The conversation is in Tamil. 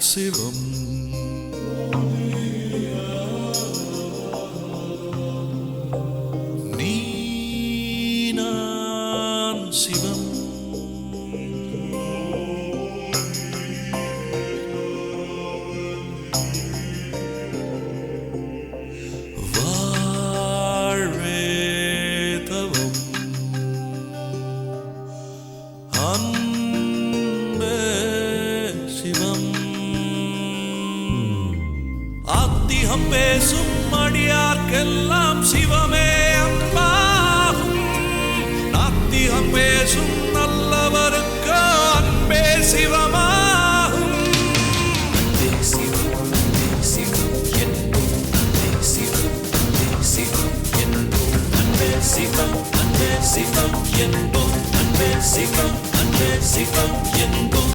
சிவம் நீ நான் சிவம் வாழ்வே தவம் அன்பே சிவம் ஆத்திகம் பேசும் அடியார்க்கெல்லாம் சிவமே அன்பாகும் நாத்திகம் பேசும் நல்லவருக்கு அன்பே சிவமாகும் அன்பே சிவம் என்போம் அன்பே சிவம் என்போம் அன்பே சிவம் என்போம் அன்பே சிவம் என்போம்